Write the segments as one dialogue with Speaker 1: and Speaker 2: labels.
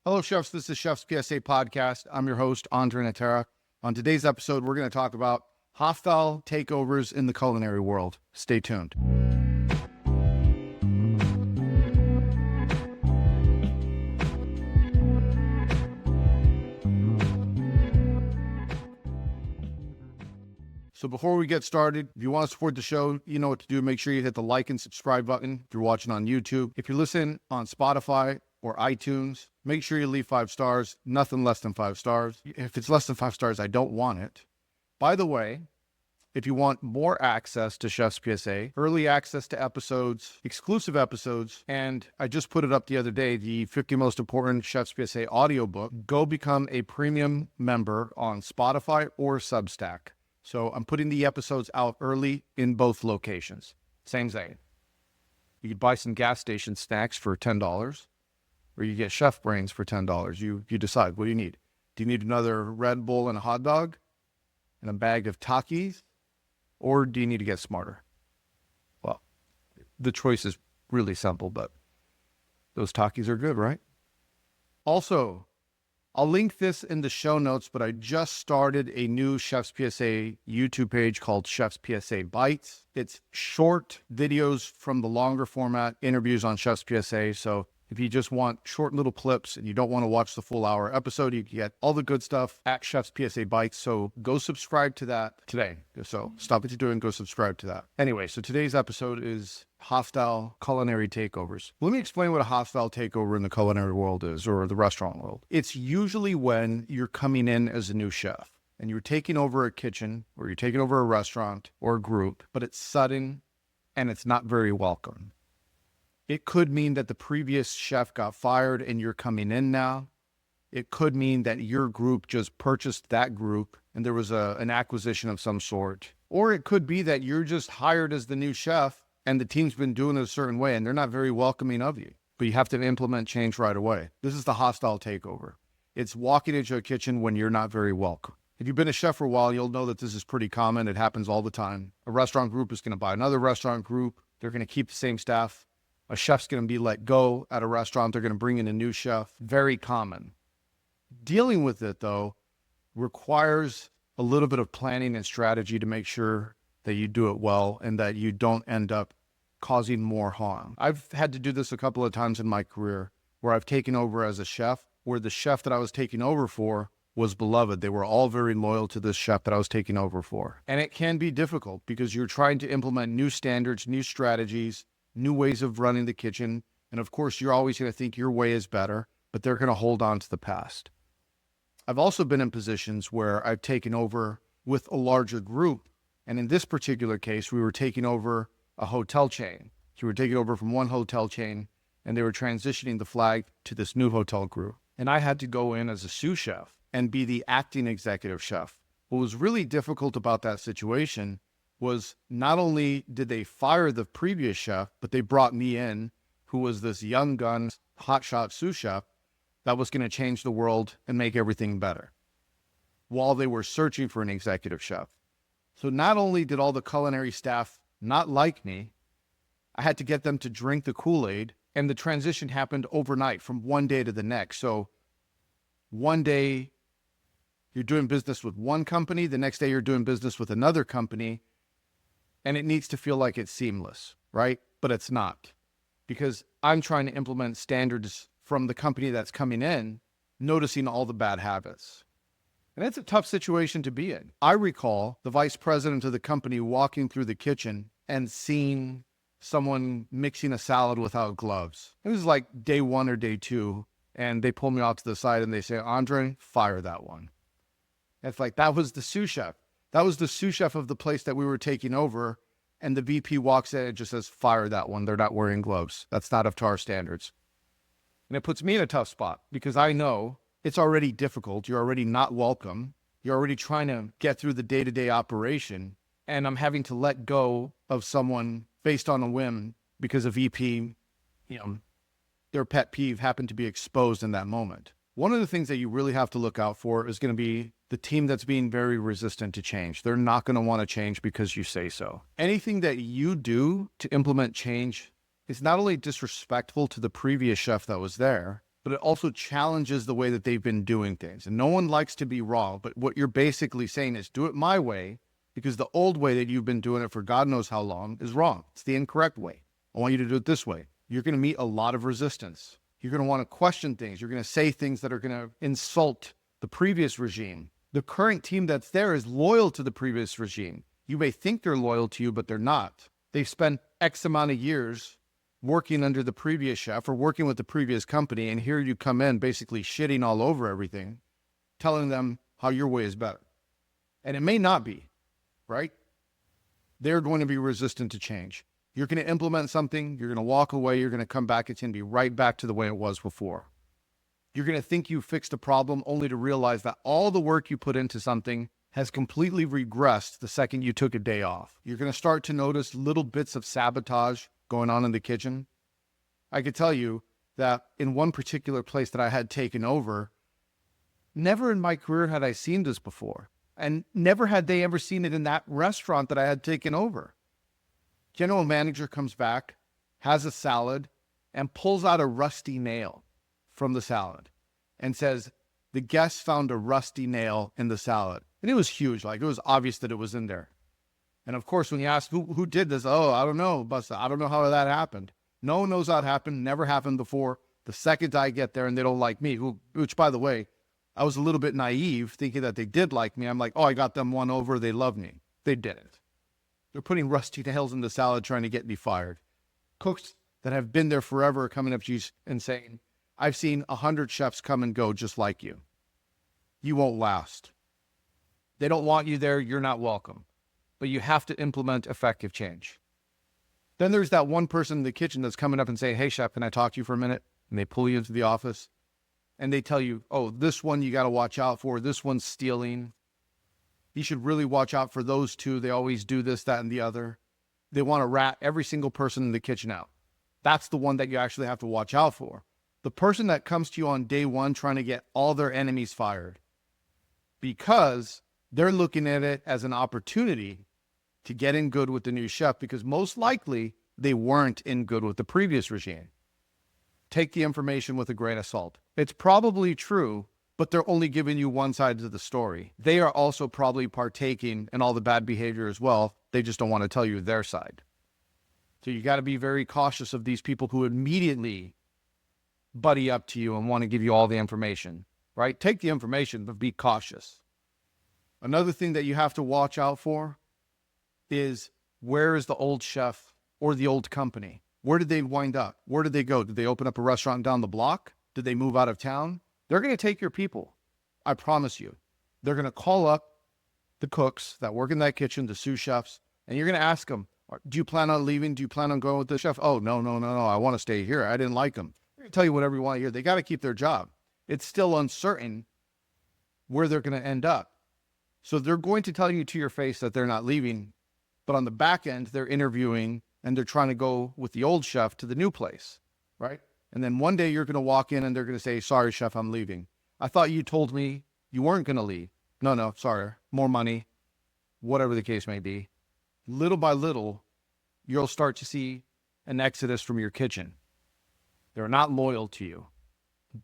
Speaker 1: Hello, chefs. This is Chef's PSA Podcast. I'm your host, André Natera. On today's episode, we're going to talk about hostile takeovers in the culinary world. Stay tuned. So before we get started, if you want to support the show, you know what to do. Make sure you hit the like and subscribe button if you're watching on YouTube. If you're listening on Spotify or iTunes, make sure you leave 5 stars, nothing less than 5 stars. If it's less than 5 stars, I don't want it. By the way, if you want more access to Chef's PSA, early access to episodes, exclusive episodes, and I just put it up the other day, the 50 most important Chef's PSA audiobook, go become a premium member on Spotify or Substack. So I'm putting the episodes out early in both locations. Same thing. You could buy some gas station snacks for $10, or you get chef brains for $10. You decide. What do you need? Do you need another Red Bull and a hot dog and a bag of Takis? Or do you need to get smarter? Well, the choice is really simple, but those Takis are good, right? Also, I'll link this in the show notes, but I just started a new Chef's PSA YouTube page called Chef's PSA Bites. It's short videos from the longer format interviews on Chef's PSA. So if you just want short little clips and you don't want to watch the full hour episode, you can get all the good stuff at Chef's PSA Bites. So go subscribe to that today. So stop what you're doing, go subscribe to that. Anyway, so today's episode is hostile culinary takeovers. Let me explain what a hostile takeover in the culinary world is, or the restaurant world. It's usually when you're coming in as a new chef and you're taking over a kitchen or you're taking over a restaurant or a group, but it's sudden and it's not very welcome. It could mean that the previous chef got fired and you're coming in now. It could mean that your group just purchased that group and there was an acquisition of some sort. Or it could be that you're just hired as the new chef and the team's been doing it a certain way and they're not very welcoming of you, but you have to implement change right away. This is the hostile takeover. It's walking into a kitchen when you're not very welcome. If you've been a chef for a while, you'll know that this is pretty common. It happens all the time. A restaurant group is going to buy another restaurant group. They're going to keep the same staff. A chef's going to be let go at a restaurant. They're going to bring in a new chef. Very common. Dealing with it, though, requires a little bit of planning and strategy to make sure that you do it well and that you don't end up causing more harm. I've had to do this a couple of times in my career where I've taken over as a chef, where the chef that I was taking over for was beloved. They were all very loyal to this chef that I was taking over for. And it can be difficult because you're trying to implement new standards, new strategies, new ways of running the kitchen. And of course, you're always going to think your way is better, but they're going to hold on to the past. I've also been in positions where I've taken over with a larger group. And in this particular case, we were taking over a hotel chain. So we were taking over from one hotel chain and they were transitioning the flag to this new hotel group. And I had to go in as a sous chef and be the acting executive chef. What was really difficult about that situation was not only did they fire the previous chef, but they brought me in, who was this young gun, hotshot sous chef that was going to change the world and make everything better while they were searching for an executive chef. So not only did all the culinary staff not like me, I had to get them to drink the Kool-Aid, and the transition happened overnight from one day to the next. So one day you're doing business with one company, the next day you're doing business with another company, and it needs to feel like it's seamless, right? But it's not, because I'm trying to implement standards from the company that's coming in, noticing all the bad habits. And it's a tough situation to be in. I recall the vice president of the company walking through the kitchen and seeing someone mixing a salad without gloves. It was like day 1 or day 2, and they pull me off to the side and they say, "Andre, fire that one." And it's like, that was the sous chef. That was the sous chef of the place that we were taking over. And the VP walks in and just says, "Fire that one. They're not wearing gloves. That's not up to our standards." And it puts me in a tough spot because I know it's already difficult. You're already not welcome. You're already trying to get through the day-to-day operation. And I'm having to let go of someone based on a whim because a VP, their pet peeve happened to be exposed in that moment. One of the things that you really have to look out for is going to be the team that's being very resistant to change. They're not going to want to change because you say so. Anything that you do to implement change is not only disrespectful to the previous chef that was there, but it also challenges the way that they've been doing things. And no one likes to be wrong, but what you're basically saying is do it my way, because the old way that you've been doing it for God knows how long is wrong. It's the incorrect way. I want you to do it this way. You're going to meet a lot of resistance. You're going to want to question things. You're going to say things that are going to insult the previous regime. The current team that's there is loyal to the previous regime. You may think they're loyal to you, but they're not. They've spent X amount of years working under the previous chef or working with the previous company, and here you come in basically shitting all over everything, telling them how your way is better. And it may not be, right? They're going to be resistant to change. You're going to implement something, you're going to walk away, you're going to come back, it's going to be right back to the way it was before. You're going to think you fixed a problem only to realize that all the work you put into something has completely regressed the second you took a day off. You're going to start to notice little bits of sabotage going on in the kitchen. I could tell you that in one particular place that I had taken over, never in my career had I seen this before. And never had they ever seen it in that restaurant that I had taken over. General manager comes back, has a salad, and pulls out a rusty nail from the salad and says, the guests found a rusty nail in the salad. And it was huge. Like, it was obvious that it was in there. And of course, when you ask who did this, oh, I don't know, Busta. I don't know how that happened. No one knows how it happened. Never happened before. The second I get there and they don't like me, which by the way, I was a little bit naive thinking that they did like me. I'm like, oh, I got them one over. They love me. They didn't. They're putting rusty nails in the salad trying to get me fired. Cooks that have been there forever are coming up to you and saying, I've seen 100 chefs come and go just like you. You won't last. They don't want you there. You're not welcome. But you have to implement effective change. Then there's that one person in the kitchen that's coming up and saying, hey, chef, can I talk to you for a minute? And they pull you into the office and they tell you, oh, this one you got to watch out for. This one's stealing. You should really watch out for those two. They always do this, that, and the other. They want to rat every single person in the kitchen out. That's the one that you actually have to watch out for. The person that comes to you on day one trying to get all their enemies fired because they're looking at it as an opportunity to get in good with the new chef, because most likely they weren't in good with the previous regime. Take the information with a grain of salt. It's probably true, but they're only giving you one side of the story. They are also probably partaking in all the bad behavior as well. They just don't want to tell you their side. So you got to be very cautious of these people who immediately buddy up to you and want to give you all the information, right? Take the information, but be cautious. Another thing that you have to watch out for is, where is the old chef or the old company? Where did they wind up? Where did they go? Did they open up a restaurant down the block? Did they move out of town? They're going to take your people. I promise you. They're going to call up the cooks that work in that kitchen, the sous chefs, and you're going to ask them, do you plan on leaving? Do you plan on going with the chef? Oh, no. I want to stay here. I didn't like them. They're going to tell you whatever you want to hear. They got to keep their job. It's still uncertain where they're going to end up. So they're going to tell you to your face that they're not leaving, but on the back end, they're interviewing and they're trying to go with the old chef to the new place, right? And then one day you're going to walk in and they're going to say, sorry, chef, I'm leaving. I thought you told me you weren't going to leave. No, sorry, more money, whatever the case may be. Little by little, you'll start to see an exodus from your kitchen. They're not loyal to you.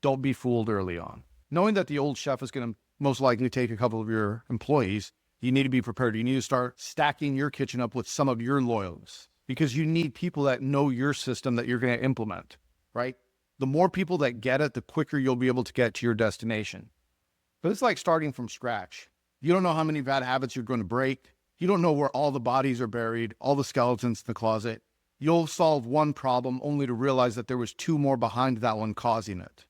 Speaker 1: Don't be fooled early on. Knowing that the old chef is going to most likely take a couple of your employees, you need to be prepared. You need to start stacking your kitchen up with some of your loyals, because you need people that know your system that you're going to implement, right? The more people that get it, the quicker you'll be able to get to your destination. But it's like starting from scratch. You don't know how many bad habits you're going to break. You don't know where all the bodies are buried, all the skeletons in the closet. You'll solve one problem only to realize that there was two more behind that one causing it.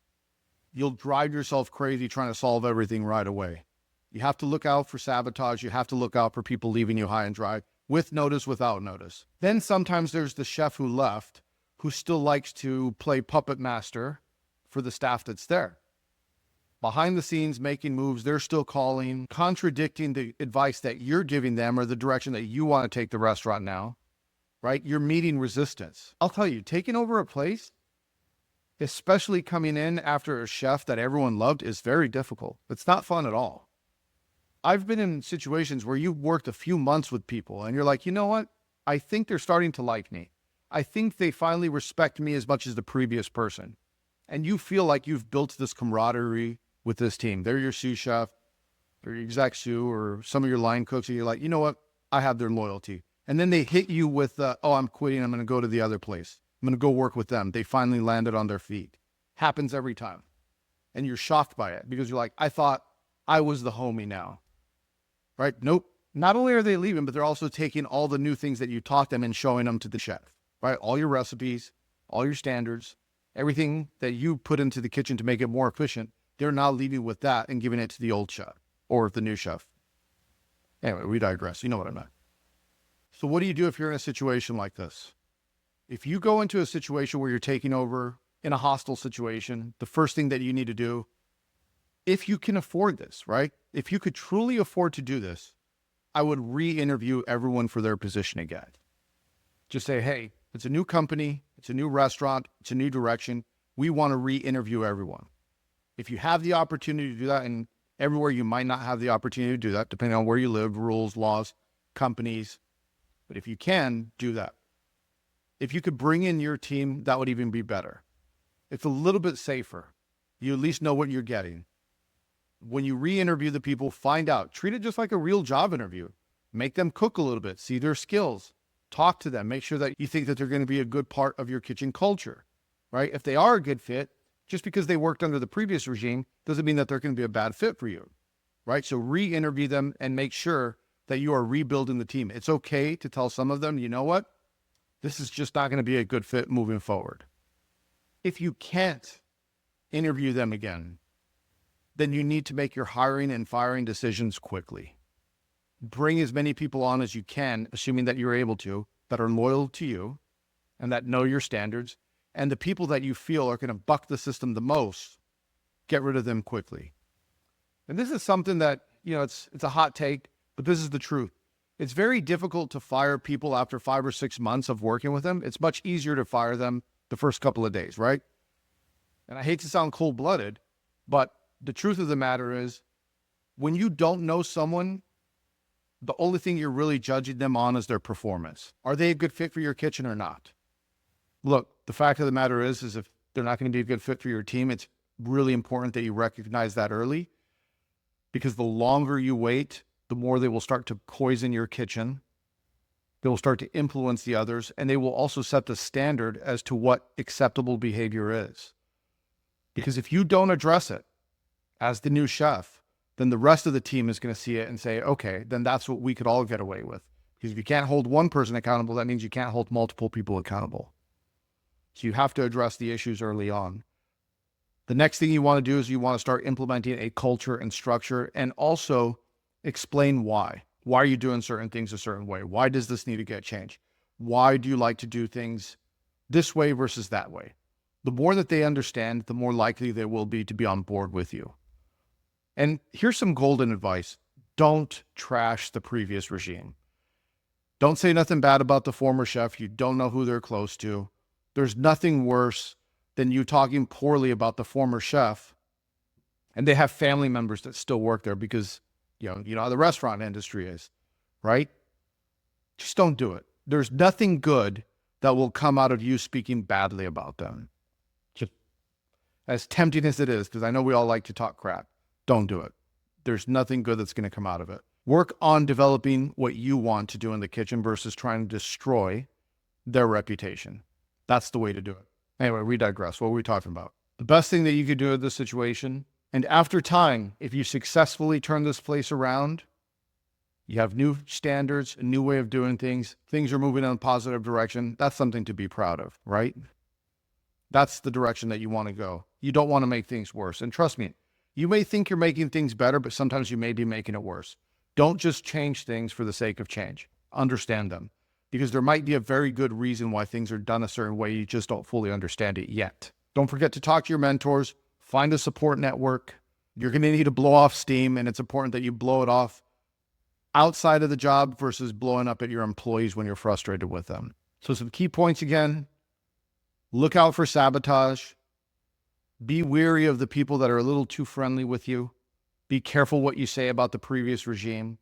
Speaker 1: You'll drive yourself crazy trying to solve everything right away. You have to look out for sabotage. You have to look out for people leaving you high and dry, with notice, without notice. Then sometimes there's the chef who left, who still likes to play puppet master for the staff that's there. Behind the scenes, making moves, they're still calling, contradicting the advice that you're giving them or the direction that you want to take the restaurant now, right? You're meeting resistance. I'll tell you, taking over a place, especially coming in after a chef that everyone loved, is very difficult. It's not fun at all. I've been in situations where you've worked a few months with people and you're like, you know what? I think they're starting to like me. I think they finally respect me as much as the previous person. and you feel like you've built this camaraderie with this team. They're your sous chef, or your exec sous, or some of your line cooks, and you're like, you know what? I have their loyalty. And then they hit you with, oh, I'm quitting. I'm going to go to the other place. I'm going to go work with them. They finally landed on their feet. Happens every time. And you're shocked by it because you're like, I thought I was the homie now. Right? Nope. Not only are they leaving, but they're also taking all the new things that you taught them and showing them to the chef. Right? All your recipes, all your standards, everything that you put into the kitchen to make it more efficient, they're now leaving with that and giving it to the old chef or the new chef. Anyway, we digress. You know what I meant. So what do you do if you're in a situation like this? If you go into a situation where you're taking over in a hostile situation, the first thing that you need to do, if you can afford this, right? If you could truly afford to do this, I would re-interview everyone for their position again. Just say, hey, it's a new company, it's a new restaurant, it's a new direction. We want to re-interview everyone. If you have the opportunity to do that, and everywhere you might not have the opportunity to do that, depending on where you live, rules, laws, companies, but if you can, do that. If you could bring in your team, that would even be better. It's a little bit safer. You at least know what you're getting. When you re-interview the people, find out. Treat it just like a real job interview. Make them cook a little bit. See their skills. Talk to them. Make sure that you think that they're going to be a good part of your kitchen culture, right? If they are a good fit, just because they worked under the previous regime doesn't mean that they're going to be a bad fit for you, right? So re-interview them and make sure that you are rebuilding the team. It's okay to tell some of them, you know what? This is just not going to be a good fit moving forward. If you can't interview them again, then you need to make your hiring and firing decisions quickly. Bring as many people on as you can, assuming that you're able to, that are loyal to you and that know your standards. And the people that you feel are going to buck the system the most, get rid of them quickly. And this is something that, it's a hot take, but this is the truth. It's very difficult to fire people after 5 or 6 months of working with them. It's much easier to fire them the first couple of days, right? And I hate to sound cold-blooded, but the truth of the matter is, when you don't know someone, the only thing you're really judging them on is their performance. Are they a good fit for your kitchen or not? Look, the fact of the matter is if they're not going to be a good fit for your team, it's really important that you recognize that early, because the longer you wait, the more they will start to poison your kitchen. They will start to influence the others, and they will also set the standard as to what acceptable behavior is. Because if you don't address it as the new chef, then the rest of the team is going to see it and say, okay, then that's what we could all get away with. Because if you can't hold one person accountable, that means you can't hold multiple people accountable. So you have to address the issues early on. The next thing you want to do is you want to start implementing a culture and structure, and also explain why. Why are you doing certain things a certain way? Why does this need to get changed? Why do you like to do things this way versus that way? The more that they understand, the more likely they will be to be on board with you. And here's some golden advice. Don't trash the previous regime. Don't say nothing bad about the former chef. You don't know who they're close to. There's nothing worse than you talking poorly about the former chef, and they have family members that still work there because, you know how the restaurant industry is, right? Just don't do it. There's nothing good that will come out of you speaking badly about them. Just as tempting as it is, because I know we all like to talk crap, don't do it. There's nothing good that's going to come out of it. Work on developing what you want to do in the kitchen versus trying to destroy their reputation. That's the way to do it. Anyway, we digress. What were we talking about? The best thing that you could do in this situation, and after time, if you successfully turn this place around, you have new standards, a new way of doing things, things are moving in a positive direction, that's something to be proud of, right? That's the direction that you want to go. You don't want to make things worse. And trust me, you may think you're making things better, but sometimes you may be making it worse. Don't just change things for the sake of change. Understand them. Because there might be a very good reason why things are done a certain way. You just don't fully understand it yet. Don't forget to talk to your mentors. Find a support network. You're going to need to blow off steam, and it's important that you blow it off outside of the job versus blowing up at your employees when you're frustrated with them. So some key points again. Look out for sabotage. Be wary of the people that are a little too friendly with you. Be careful what you say about the previous regime.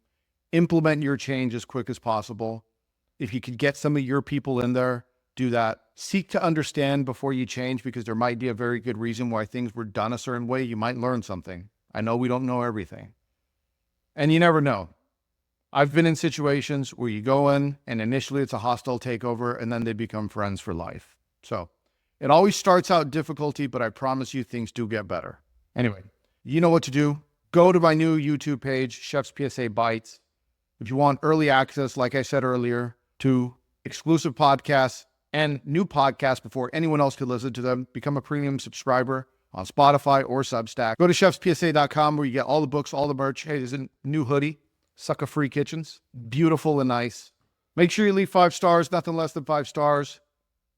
Speaker 1: Implement your change as quick as possible. If you could get some of your people in there, do that. Seek to understand before you change, because there might be a very good reason why things were done a certain way. You might learn something. I know we don't know everything. And you never know. I've been in situations where you go in and initially it's a hostile takeover and then they become friends for life. So it always starts out difficulty, but I promise you things do get better. Anyway, you know what to do. Go to my new YouTube page, Chef's PSA Bites. If you want early access, like I said earlier, to exclusive podcasts and new podcasts before anyone else could listen to them, become a premium subscriber on Spotify or Substack. Go to chefspsa.com where you get all the books, all the merch. Hey, there's a new hoodie, Sucker Free Kitchens. Beautiful and nice. Make sure you leave 5 stars, nothing less than 5 stars.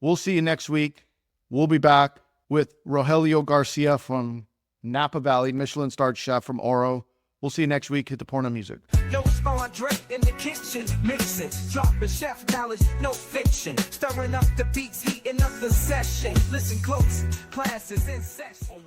Speaker 1: We'll see you next week. We'll be back with Rogelio Garcia from Napa Valley, Michelin-starred chef from Oro. We'll see you next week. Hit the porno music.
Speaker 2: Yo, it's André in the kitchen, mixing, dropping chef knowledge, no fiction, stirring up the beats, heating up the session. Listen close, class is in session.